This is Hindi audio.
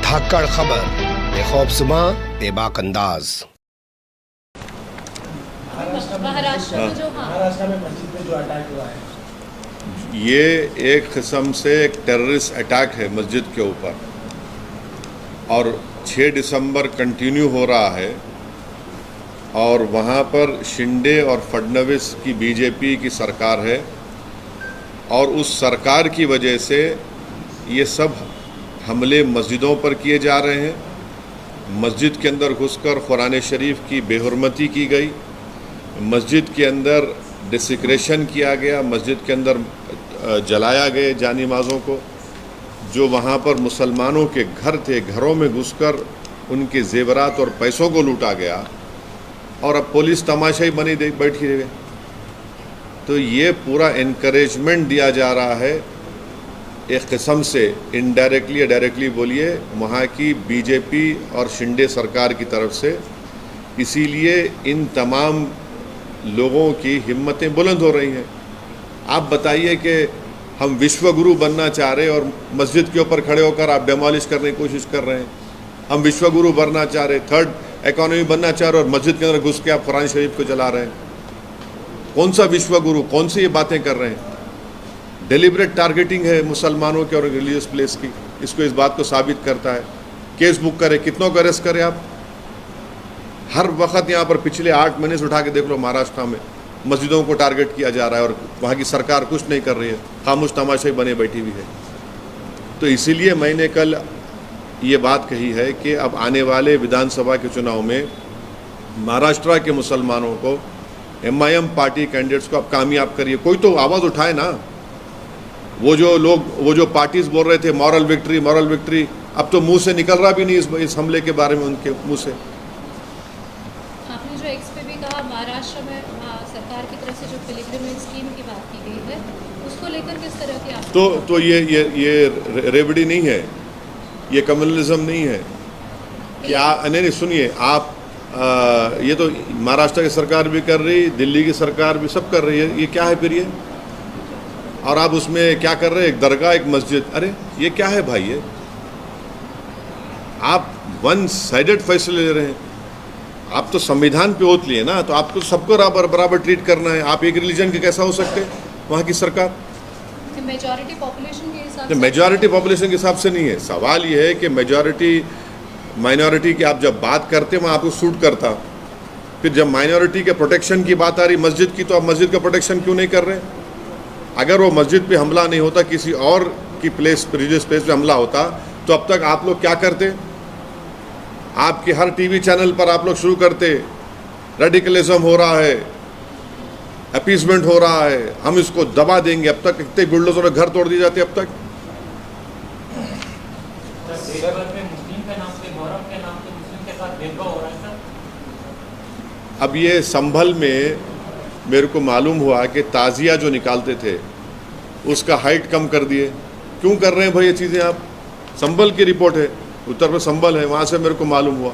धाकड़ खबर बेखौफज़ुमा बेबाक अंदाज। महाराष्ट्र में मस्जिद में जो अटैक हुआ है, ये एक किस्म से एक टेररिस्ट अटैक है मस्जिद के ऊपर, और 6 दिसंबर कंटिन्यू हो रहा है। और वहाँ पर शिंदे और फडणवीस की बीजेपी की सरकार है, और उस सरकार की वजह से ये सब हमले मस्जिदों पर किए जा रहे हैं। मस्जिद के अंदर घुसकर कुरान शरीफ की बेहुरमती की गई, मस्जिद के अंदर डिसेक्रेशन किया गया, मस्जिद के अंदर जलाया गए जानी नमाज़ों को। जो वहाँ पर मुसलमानों के घर थे, घरों में घुसकर उनके जेवरात और पैसों को लूटा गया, और अब पुलिस तमाशाई बनी बैठी रही। तो ये पूरा इनकरेजमेंट दिया जा रहा है एक किस्म से, इनडायरेक्टली या डायरेक्टली बोलिए, वहाँ की बीजेपी और शिंदे सरकार की तरफ से। इसीलिए इन तमाम लोगों की हिम्मतें बुलंद हो रही हैं। आप बताइए कि हम विश्व गुरु बनना चाह रहे हैं और मस्जिद के ऊपर खड़े होकर आप डेमोलिश करने की कोशिश कर रहे हैं। हम विश्व गुरु बनना चाह रहे, थर्ड इकोनॉमी बनना चाह रहे, और मस्जिद के अंदर घुस के आप कुरान शरीफ को जला रहे हैं। कौन सा विश्व गुरु, कौन सी ये बातें कर रहे हैं? डेलिब्रेट टारगेटिंग है मुसलमानों के और रिलीजियस प्लेस की। इसको इस बात को साबित करता है। केस बुक करें, कितनों को अरेस्ट करें आप? हर वक्त यहाँ पर पिछले 8 महीने से उठा के देख लो, महाराष्ट्र में मस्जिदों को टारगेट किया जा रहा है और वहाँ की सरकार कुछ नहीं कर रही है, खामोश तमाशाई बने बैठी हुई है। तो इसीलिए मैंने कल ये बात कही है कि अब आने वाले विधानसभा के चुनाव में महाराष्ट्र के मुसलमानों को, MIM पार्टी कैंडिडेट्स को अब कामयाब करिए। कोई तो आवाज़ उठाए ना। वो जो पार्टीज बोल रहे थे मॉरल विक्ट्री, अब तो मुंह से निकल रहा भी नहीं इस हमले के बारे में उनके मुंह से। आपने जो एक्स पे भी कहा, महाराष्ट्र में सरकार की तरफ से जो पिलग्रिमेज स्कीम की बात की गई है, उसको लेकर किस तरह की आप तो ये रेवड़ी नहीं है, ये कम्युनलिज्म नहीं है। क्या नहीं, सुनिए आप, ये तो महाराष्ट्र की सरकार भी कर रही, दिल्ली की सरकार भी, सब कर रही है। ये क्या है फिर ये? और आप उसमें क्या कर रहे हैं? एक दरगाह, एक मस्जिद, अरे ये क्या है भाई? ये आप वन साइडेड फैसले ले रहे हैं। आप तो संविधान पे ओथ लिए ना, तो आपको सबको बराबर ट्रीट करना है। आप एक रिलीजन के कैसा हो सकते हैं वहाँ की सरकार? मेजॉरिटी पॉपुलेशन के हिसाब से, मेजॉरिटी पॉपुलेशन के हिसाब से नहीं है। सवाल ये है कि मेजॉरिटी माइनॉरिटी की आप जब बात करते हैं वहाँ आपको सूट करता, फिर जब माइनॉरिटी के प्रोटेक्शन की बात आ रही मस्जिद की, तो आप मस्जिद का प्रोटेक्शन क्यों नहीं कर रहे? अगर वो मस्जिद पे हमला नहीं होता, किसी और की प्लेस, रिलीजियस प्लेस पे हमला होता, तो अब तक आप लोग क्या करते? आपके हर टीवी चैनल पर आप लोग शुरू करते, रेडिकलिज्म हो रहा है, अपीसमेंट हो रहा है, हम इसको दबा देंगे। अब तक कितने बुलडोजरों ने घर तोड़ दिए जाते अब तक। अब ये संभल में मेरे को मालूम हुआ कि ताज़िया जो निकालते थे उसका हाइट कम कर दिए। क्यों कर रहे हैं भाई ये चीज़ें आप? संभल की रिपोर्ट है, उत्तर प्रदेश संभल है, वहाँ से मेरे को मालूम हुआ।